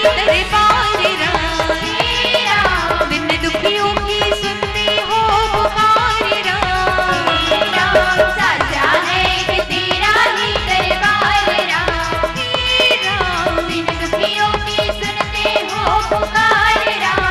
दरबार राम, बिन दुखियों की सुनते हो पुकार राम। साचा है कि तेरा ही दरबार राम, बिन दुखियों की सुनते हो पुकार राम।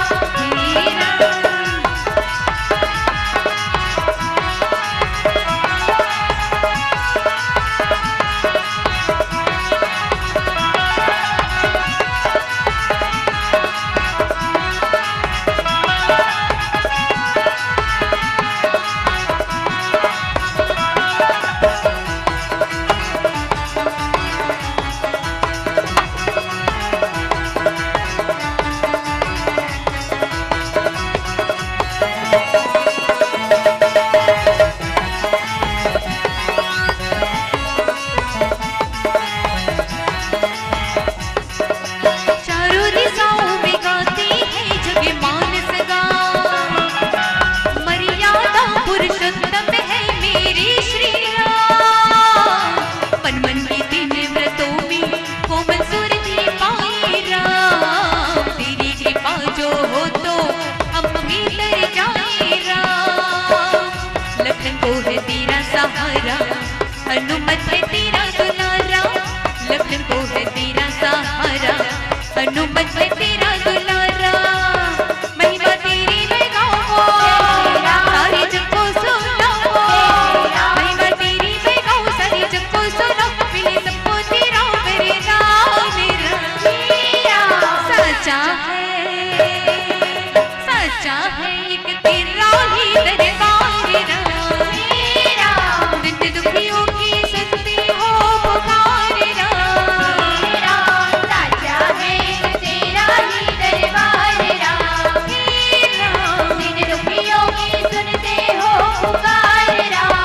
चारों दिशाओं में गाते हैं जग मानस गान, मर्यादा पुरुषोत्तम है मेरे श्री राम। मन मन की तीन व्रतों में कोमल सुरभि पाए राम, तेरी कृपा जो हो तो हम भी तर जाए राम। लखन को है तेरा सहारा, हनुमत है तेरा दुलारा, लखन को है तेरा सहारा, हनुमत है तेरा दुलारा। महिमा तेरी मैं गाऊं, सारे जग को सुनाऊं, महिमा तेरी मैं गाऊं, सारे जग को सुनाऊं, मिले सबको तेरा वरदान राम। सच्चा है एक तेरा ही दरबार राम, बिन दुखियों की सुनते हो पुकार राम। साचा है कि तेरा ही दरबार राम, बिन दुखियों की सुनते हो पुकार राम।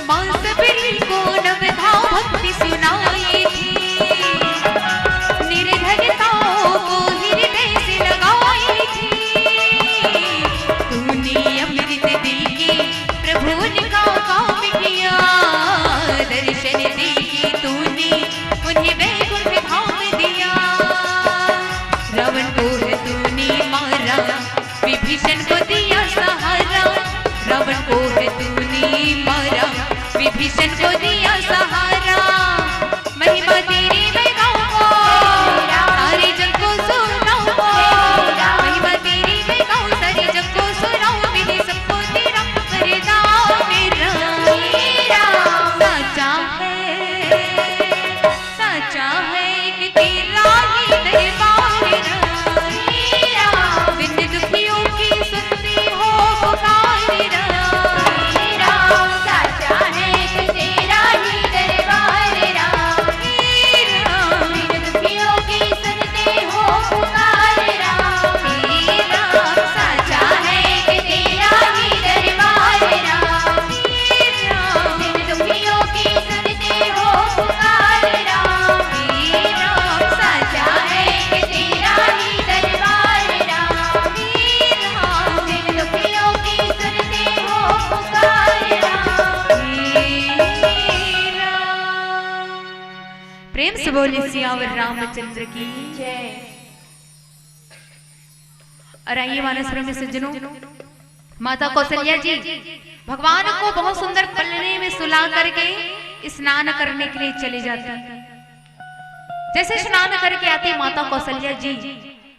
माँ सबरी को नवधा भक्ति सुनाई थी, निर्धनताओं को हृदय से लगाई थी। तूने अमृत दे के प्रभु उनका काम किया, दर्शन दे के तूने उन्हें वैकुंठ धाम दिया। रावण को है तूने मारा, विभीषण को दिया सहारा, रावण को है तूने मारा, विभीषण को दिया सहारा। महिमा तेरी मैं गाऊं, सारे जग को सुनाऊं, महिमा तेरी मैं गाऊं, सारे जग को सुनाऊं, मिले सबको तेरा वरदान राम। सच्चा है एक तेरा ही दरबार राम, बिन दुखियों की सुनते हो पुकार राम। साचा है कि तेरा ही दरबार राम, बिन दुखियों की सुनते हो पुकार राम। साचा है कि तेरा ही दरबार राम, बिन दुखियों की सुनते हो पुकार राम। साचा है कि तेरा ही दरबार राम, बिन दुखियों की सुनते हो पुकार राम। प्रेम से बोले सियावर रामचंद्र की जय। और आइए मानसपुर में सज्जनों, माता कौशल्या जी भगवान को बहुत सुंदर पलने में सुला करके स्नान करने के लिए चले जाते हैं। जैसे स्नान करके आती माता कौशल्या जी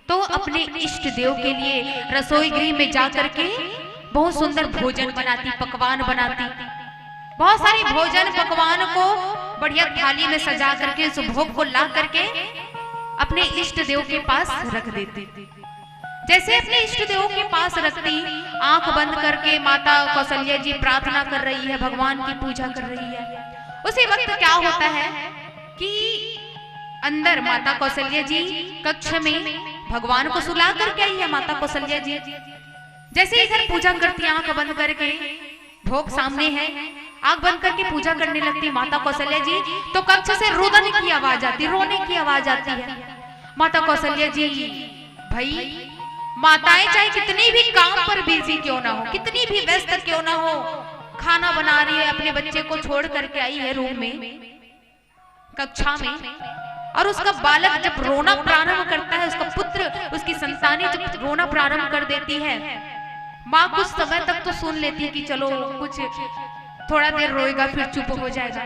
तो अपने इष्ट देव के लिए रसोई गृह में जा करके बहुत सुंदर भोजन बनाती, पकवान बनाती। बहुत सारे भोजन पकवान को बढ़िया थाली में सजा करके उस भोग को ला करके अपने इष्ट देव के पास रख देती। जैसे अपने इष्ट देवों के पास रखती, आंख बंद करके माता कौशल्या जी प्रार्थना कर रही है, भगवान की पूजा कर रही है। उसी वक्त क्या होता है कि अंदर माता कौशल्या जी कक्ष में भगवान को सुला करके आई है। माता कौशल्या जी जैसे इधर पूजा करती, आंख बंद करके, भोग सामने है, आंख बंद करके पूजा करने लगती माता कौशल्या जी, तो कक्ष से रुदन की आवाज आती, रोने की आवाज आती है। माता कौशल्या जी, भाई माताएं चाहे कितनी भी काम पर बिजी क्यों ना हो, कितनी भी व्यस्त क्यों ना हो, खाना बना रही है, अपने बच्चे को छोड़ करके आई है रूम में, कक्षा में, और उसका बालक जब रोना प्रारंभ करता है, उसका पुत्र, उसकी संतानें जब रोना प्रारंभ कर देती है, माँ कुछ समय तक तो सुन लेती है कि चलो कुछ थोड़ा देर रोएगा फिर चुप हो जाएगा,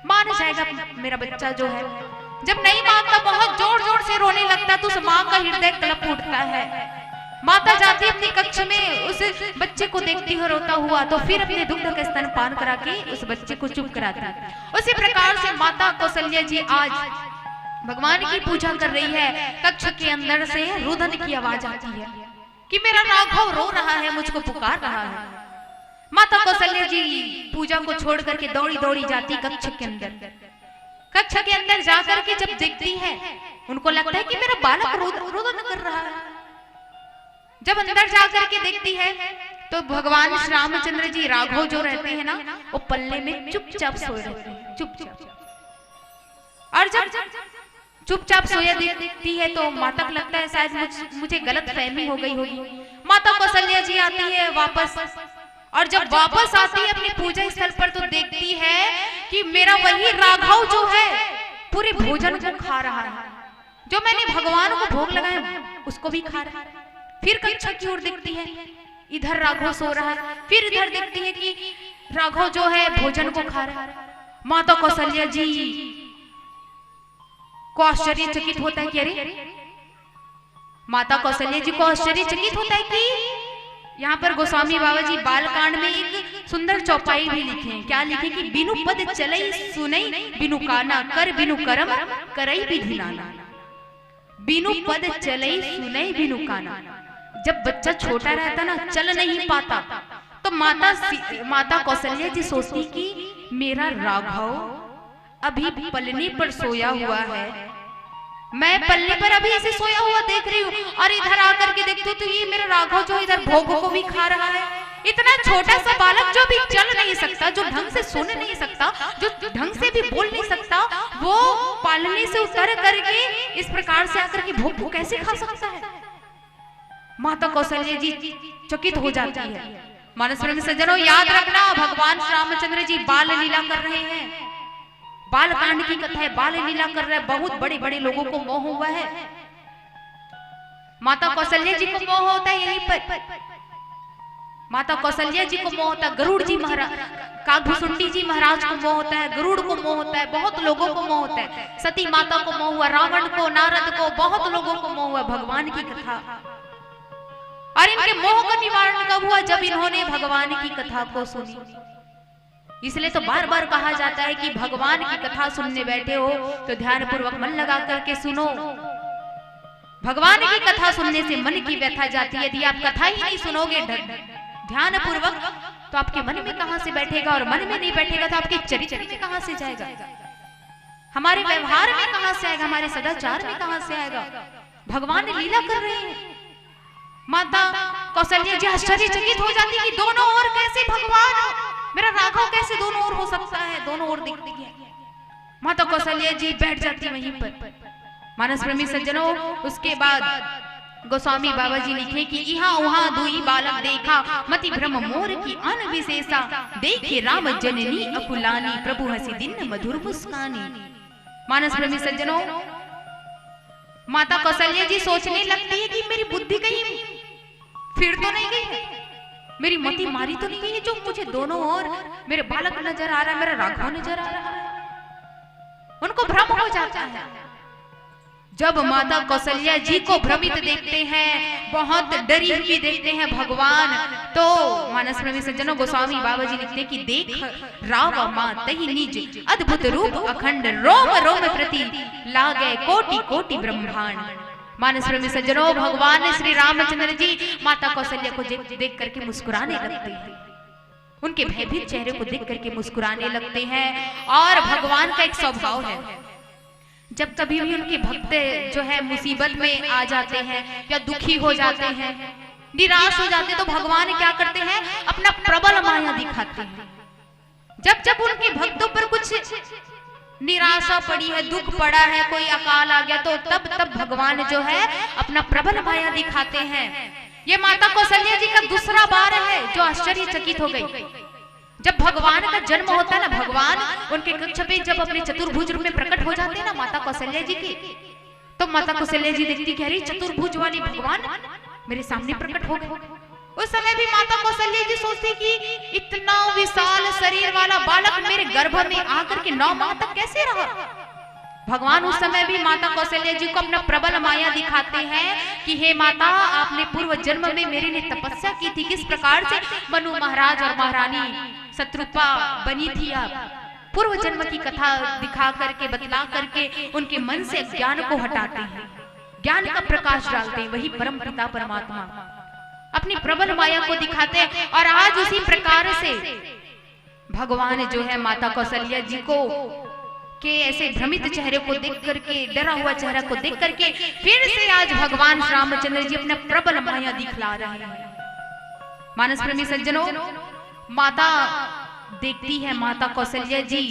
मान जाएगा मेरा बच्चा जो है। जब नहीं मानता, बहुत जोर जोर से रोने लगता तो उस माँ का हृदय कलप उठता है। माता जाती अपनी कक्ष में, उस बच्चे को देखती है रोता हुआ, तो फिर अपने दुग्ध का स्तनपान करा के उस बच्चे को चुप कराती। उसी प्रकार से माता कौशल्या जी आज भगवान की पूजा कर रही है। कक्ष के अंदर से रुदन की आवाज आती है कि मेरा राघव रो रहा है, मुझको पुकार रहा है। माता कौशल्या जी पूजा को छोड़ करके दौड़ी दौड़ी जाती कक्ष के अंदर। कक्ष के अंदर जाकर के जब देखती है, उनको लगता है कि मेरा बालक रुदन कर रहा है। जब अंदर जाकर के देखती है तो भगवान श्री रामचंद्र जी, राघव जो रहते हैं ना, वो पल्ले में चुपचाप सोए रहते हैं, चुपचाप। और जब चुपचाप सोया देखती है तो माता को लगता है शायद मुझे गलत फहमी हो गई होगी। माता कौशल्या जी आती है वापस, और जब वापस आती है अपने पूजा स्थल पर तो देखती है कि मेरा वही राघव जो है पूरे भोजन को खा रहा है, जो मैंने भगवान को भोग लगाया उसको भी खा रहा है। फिर कक्षा की ओर देखती है, इधर राघव सो रहा है, फिर इधर देखती है कि राघव जो है भोजन को खा रहा है। माता कौशल्या जी को आश्चर्यचकित होता है कि अरे, माता कौशल्या जी को आश्चर्यचकित होता है कि यहाँ पर गोस्वामी बाबा जी बालकांड में एक सुंदर चौपाई भी लिखे हैं। क्या लिखे कि बिनु पद चलई सुनई बिनु काना, कर बिनु करम करई विधि नाना। बिनु पद चलई सुनई बिनु काना। जब बच्चा छोटा रहता ना, चल नहीं पाता, तो माता कौशल्या जी सोचती कि मेरा राघव अभी पलने पर सोया हुआ है, मैं पलने पर अभी इसे सोया हुआ देख रही हूँ, और इधर आकर के देखती हूँ तो ये मेरा राघव जो इधर भोग को भी खा रहा है। इतना छोटा सा बालक जो भी चल नहीं सकता, जो ढंग से सुन नहीं सकता, जो ढंग से भी बोल नहीं सकता, वो पालने से उतर करके इस प्रकार से आकर के भोग को कैसे खा सकता है। माता कौशल्या जी चकित हो जाती है। मानस प्रेमी सज्जनों, याद रखना, भगवान श्री रामचंद्र जी बाल लीला कर रहे हैं, बाल कांड की कथा है, बाल लीला कर रहे हैं। बहुत बड़े बड़े लोगों को मोह हुआ है, माता कौशल्या जी को मोह होता है यहीं पर। माता कौशल्या जी को मोह होता है, गरुड़ जी महाराज, काकभूषुंडी जी महाराज को मोह होता है, गरुड़ को मोह होता है, बहुत लोगों को मोह होता है। सती माता को मोह हुआ, रावण को, नारद को, बहुत लोगों को मोह हुआ भगवान की कथा। और इनके मोह का निवारण कब हुआ? जब इन्होंने भगवान की कथा को सुनी। इसलिए तो बार बार कहा जाता है कि भगवान की कथा सुनने बैठे हो तो ध्यान पूर्वक मन लगा करके सुनो। भगवान की कथा सुनने से मन की व्यथा जाती है। यदि आप कथा ही नहीं सुनोगे ध्यान पूर्वक, तो आपके मन में कहां से बैठेगा, और मन में नहीं बैठेगा तो आपके चरित्र में कहां से जाएगा, हमारे व्यवहार में कहां से आएगा, हमारे सदाचार में कहां से आएगा। भगवान लीला कर रहे हैं। माता कौशल्या जी आश्चर्यचकित हो जाती कि दोनों ओर कैसे भगवान, मेरा राघव कैसे दोनों ओर हो सकता है, दोनों ओर दिखती है। माता कौशल्या जी बैठ जाती वहीं पर। मानस प्रेमी सज्जनों, उसके बाद गोस्वामी बाबा जी लिखे कि यहाँ वहाँ दुई बालक देखा, मति भ्रम मोर की अन विशेषा, देखे राम जननी अकुलानी, प्रभु हसी दिन मधुर मुस्कानी। मानस प्रेमी सज्जनों, माता कौशल्या जी सोचने लगती है कि मेरी बुद्धि कहीं फिर तो नहीं गई है, मेरी मति मारी तो नहीं गई है, जो मुझे दोनों ओर मेरे बालक नजर आ रहा है, मेरा राघव नजर आ रहा है। उनको भ्रम हो जाता है। जब माता कौशल्या जी को भ्रमित देखते हैं, बहुत डरी हुई देखते हैं भगवान, तो मानस प्रेमी सज्जनों गोस्वामी बाबा जी लिखते कि देख राव मां तहि निज अद्भुत रूप अखंड, रोम रोम प्रति लागे कोटि कोटि ब्रह्मांड। मानस प्रेमी सज्जनों, भगवान श्री रामचंद्र जी माता कौशल्या को देख करके मुस्कुराने लगते हैं, उनके भयभीत चेहरे को देख करके मुस्कुराने लगते हैं। और भगवान का एक स्वभाव है, जब कभी भी उनके भक्त जो है मुसीबत में आ जाते हैं या दुखी हो जाते हैं, निराश हो जाते हैं, तो भगवान क्या करते हैं, अपना प्रबल माया दिखाते हैं। जब जब उनके भक्तों पर कुछ निराशा पड़ी है, दुख पड़ा है, कोई अकाल आ गया, तो तब तब भगवान जो है अपना प्रबल माया दिखाते हैं। ये माता कौशल्या जी का दूसरा बार है जो आश्चर्यचकित हो गई। जब भगवान का जन्म होता है ना, भगवान उनके कक्ष पे जब अपने चतुर्भुज रूप में प्रकट हो जाते हैं ना माता कौशल्या जी के, तो माता कौशल्या जी देखती कह रही चतुर्भुज वाली भगवान मेरे सामने प्रकट हो गए। उस समय भी माता कौशल्या जी सोचती कि इतना विशाल शरीर वाला बालक मेरे गर्भ में आकर के 9 माह तक कैसे रहा। भगवान उस समय भी माता कौशल्या जी को अपना प्रबल माया दिखाते हैं कि हे माता, आपने पूर्व जन्म में मेरे लिए तपस्या की थी, किस प्रकार से मनु महाराज और महारानी शत्रुपा बनी थी। आप पूर्व जन्म की कथा दिखा करके, बतला करके उनके मन से ज्ञान को हटाते हैं, ज्ञान का प्रकाश डालते हैं। वही परम पिता परमात्मा अपनी प्रबल माया को दिखाते हैं। और आज उसी प्रकार से भगवान जो है माता कौशल्या जी को के ऐसे भ्रमित चेहरे को देख करके, डरा हुआ चेहरा को देख करके फिर से आज भगवान रामचंद्र जी अपना प्रबल माया दिखला रहे हैं। मानस प्रेमी सज्जनों, माता देखती है, माता कौशल्या जी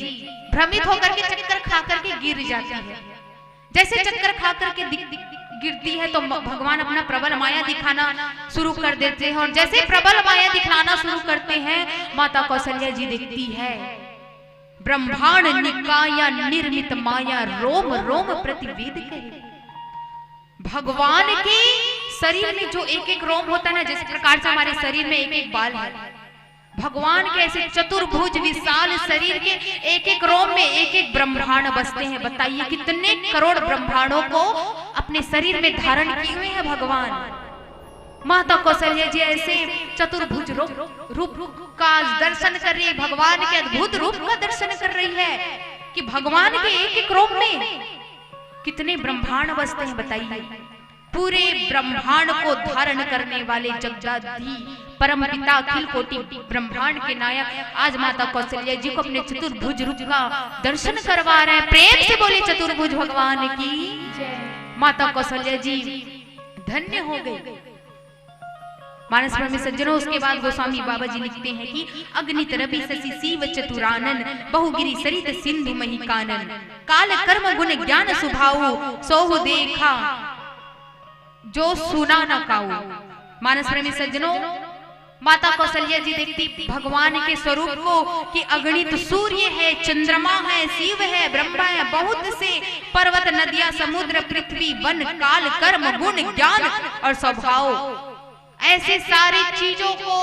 भ्रमित होकर के चक्कर खा करके गिर जाती है। जैसे चक्कर खा करके गिरती है तो भगवान अपना प्रबल माया दिखाना शुरू कर देते हैं। और जैसे प्रबल माया दिखलाना शुरू करते हैं, माता कौशल्या जी देखती है ब्रह्मांड निकाया निर्मित माया रोम रोम प्रतिवेद करे। भगवान के शरीर में जो एक एक रोम होता है ना, जिस प्रकार से हमारे शरीर में एक एक बाल है, भगवान के ऐसे चतुर्भुज विशाल शरीर के एक एक रोम में एक एक ब्रह्मांड बसते हैं। बताइए कितने करोड़ ब्रह्मांडों को अपने शरीर में धारण किए हुए हैं भगवान। माता कौशल्या जी ऐसे चतुर्भुज रूप का दर्शन कर रही है, भगवान के अद्भुत रूप का दर्शन कर रही है कि भगवान के एक एक रूप में कितने ब्रह्मांड बसते हैं। बताइए, पूरे ब्रह्मांड को धारण करने वाले जगदाधि परम पिता अखिल कोटि ब्रह्मांड के नायक आज माता कौशल्या जी को अपने चतुर्भुज रूप का दर्शन करवा रहे हैं। प्रेम से बोले चतुर्भुज भगवान की जय। माता कौशल्या जी धन्य हो गई। मानस प्रेमी सज्जनों, उसके बाद गोस्वामी बाबा जी लिखते हैं कि अग्नित रवि शशि शिव चतुरानन बहुगिरि सरित सिंधु मही कानन काल कर्म गुण ज्ञान सुभाऊ सोहु देखा जो सुना न काऊ। मानस प्रेमी सज्जनों, माता कौशल्या जी देखती भगवान के स्वरूप को कि अगणित सूर्य है, चंद्रमा है, शिव है, ब्रह्मा है, बहुत से पर्वत नदियां समुद्र पृथ्वी वन काल कर्म गुण ज्ञान और स्वभाव, ऐसे सारी चीजों को,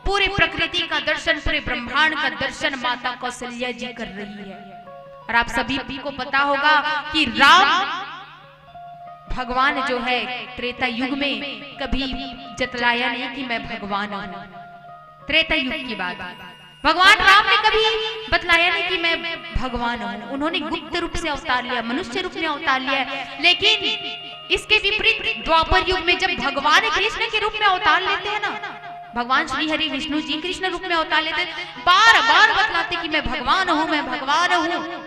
पूरी प्रकृति का दर्शन, पूरे ब्रह्मांड का दर्शन माता कौशल्या जी कर रही है। और आप सभी को पता होगा कि राम भगवान जो है त्रेता युग में कभी जतलाया नहीं कि मैं भगवान हूं। त्रेता युग की बात, भगवान राम ने कभी बतलाया नहीं कि मैं भगवान हूं। उन्होंने गुप्त रूप से अवतार लिया, मनुष्य रूप में अवतार लिया। लेकिन इसके विपरीत द्वापर युग में जब भगवान कृष्ण के रूप में अवतार लेते हैं ना, भगवान श्री हरि विष्णु जी कृष्ण रूप में अवतार लेते हैं, बार बार बतलाते कि मैं भगवान हूं, मैं भगवान हूं।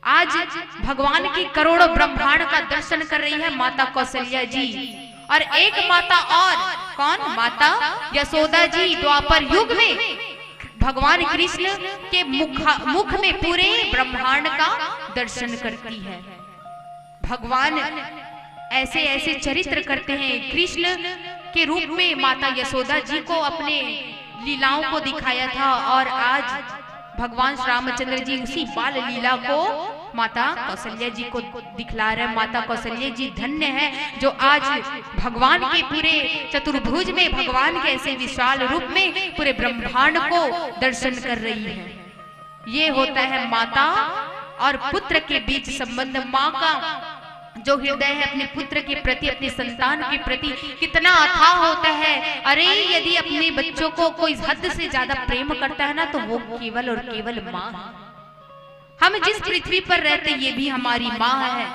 आज भगवान के करोड़ों ब्रह्मांड का दर्शन कर रही है माता कौशल्या जी। और एक माता और, कौन? माता यशोदा जी द्वापर युग में भगवान कृष्ण के मुख में पूरे ब्रह्मांड का दर्शन करती है। भगवान ऐसे ऐसे चरित्र करते हैं। कृष्ण के रूप में माता यशोदा जी को अपने लीलाओं को दिखाया था, और आज भगवान रामचंद्र जी उसी बाल लीला को माता कौशल्या जी को दिखला रहे हैं। माता कौशल्या जी धन्य है जो आज भगवान के पूरे चतुर्भुज में, भगवान के ऐसे विशाल रूप में पूरे ब्रह्मांड को दर्शन कर रही है। ये होता है माता और पुत्र के बीच संबंध। माँ का जो हृदय है अपने पुत्र के प्रति, अपने संतान के प्रति कितना अथाह होता है। अरे यदि अपने बच्चों को कोई हद से ज्यादा प्रेम करता है ना, तो वो केवल और केवल माँ है। हम जिस पृथ्वी पर रहते ये भी हमारी माँ है।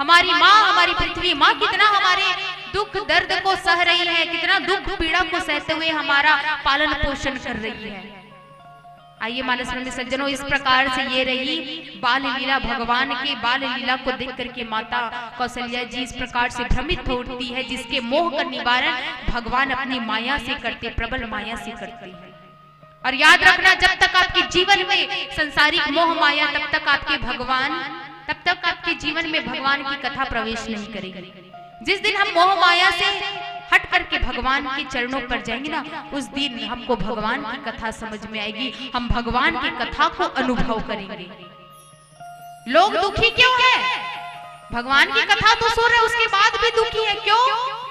हमारी माँ, हमारी पृथ्वी माँ कितना हमारे दुख दर्द को सह रही है, कितना दुख पीड़ा को सहते हुए हमारा पालन पोषण कर रही है। आइए मानस में सज्जनों, इस प्रकार से ये रही बाल लीला। भगवान के बाल लीला को देख करके माता कौशल्या जी इस प्रकार से भ्रमित होती है, जिसके मोह का निवारण भगवान अपनी माया से करते, प्रबल माया से करते हैं। और याद रखना, जब तक आपके जीवन में संसारिक मोह माया, तब तक आपके जीवन में भगवान की कथा प्रवेश नहीं करेगी। जिस दिन हम मोह माया से हट करके भगवान के चरणों पर जाएंगे ना, उस दिन हमको भगवान की कथा समझ में आएगी, हम भगवान की कथा को अनुभव करेंगे। लोग दुखी क्यों है? भगवान की कथा तो सुन रहे, उसके बाद भी दुखी है। क्यों?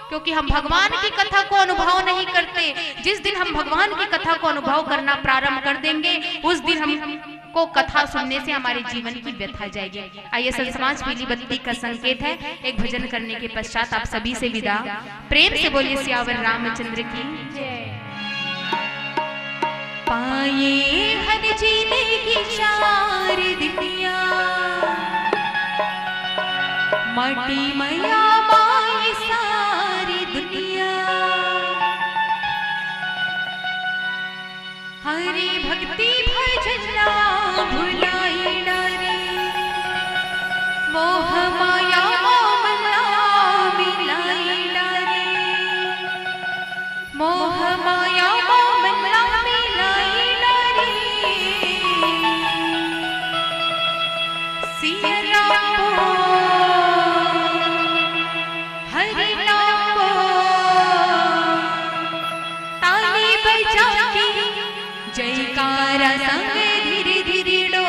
क्योंकि हम भगवान की कथा को अनुभव नहीं करते। जिस दिन हम भगवान की कथा को अनुभव करना प्रारंभ कर देंगे, उस दिन हमको कथा सुनने से हमारे जीवन की व्यथा जाएगी। आइए संत समाज पीली बत्ती का संकेत है। एक भजन करने के पश्चात आप सभी से विदा। प्रेम से बोलिए सियावर रामचंद्र की जय। पाए हर जीने की चार दुनिया, माटी मैया माई सारी दुनिया। हरे भक्ति भजना भुलाई डारे, मोह माया मना मिलाई डारे, मोह माया मना मिलाई डारे। सिया राम हरि नाम ताली बजा के जयकारा संग धीरे धीरे डो।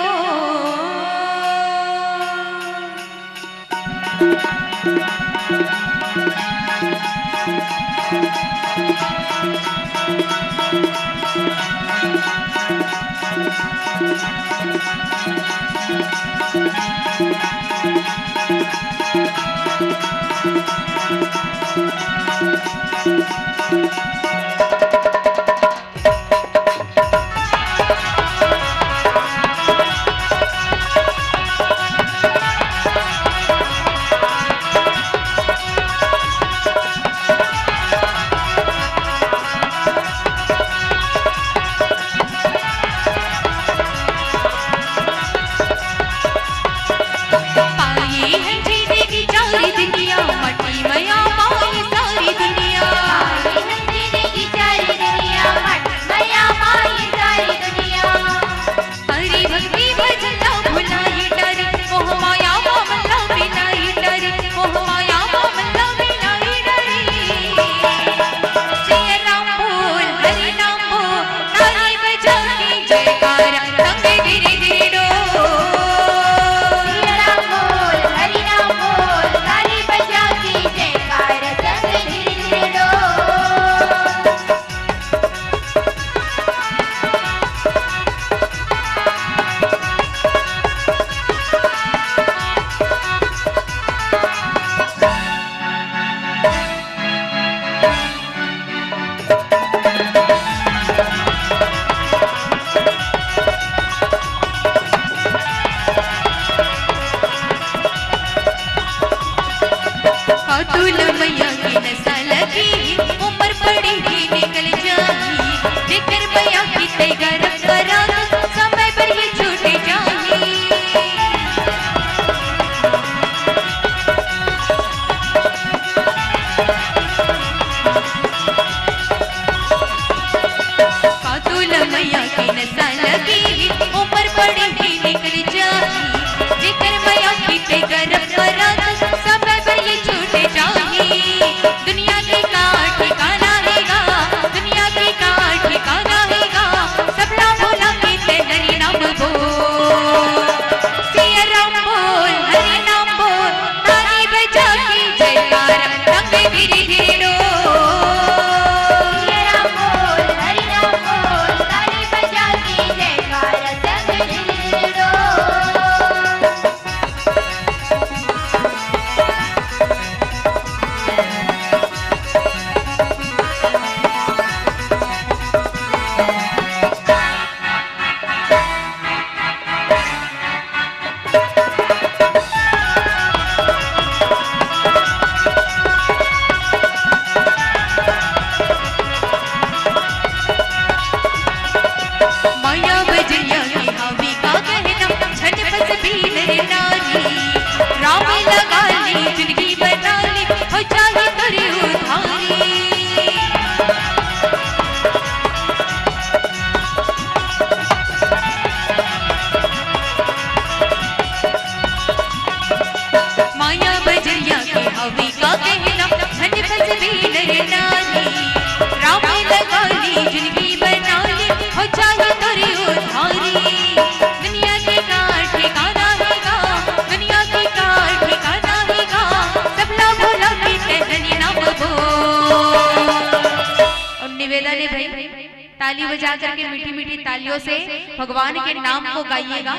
निवेदन है भाई, ताली बजा करके मीठी मीठी तालियों से भगवान के नाम को गाइएगा।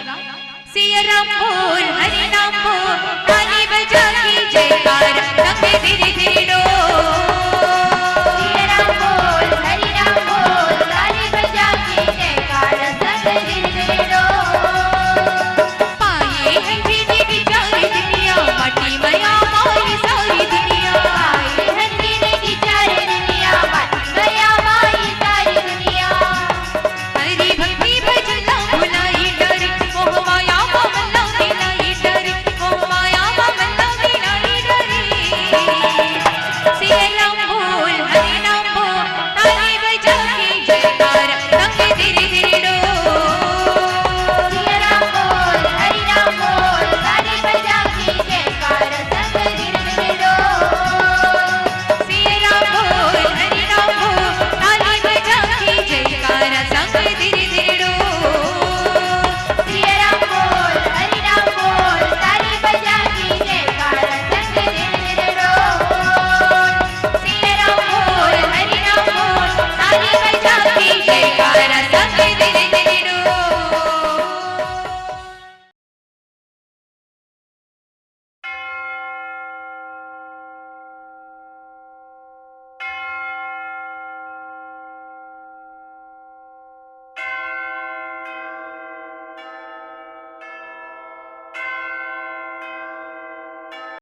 सिया राम बोल, हरि नाम बोल, ताली बजा की जयकार, रंगे धीरे धीरे डोल।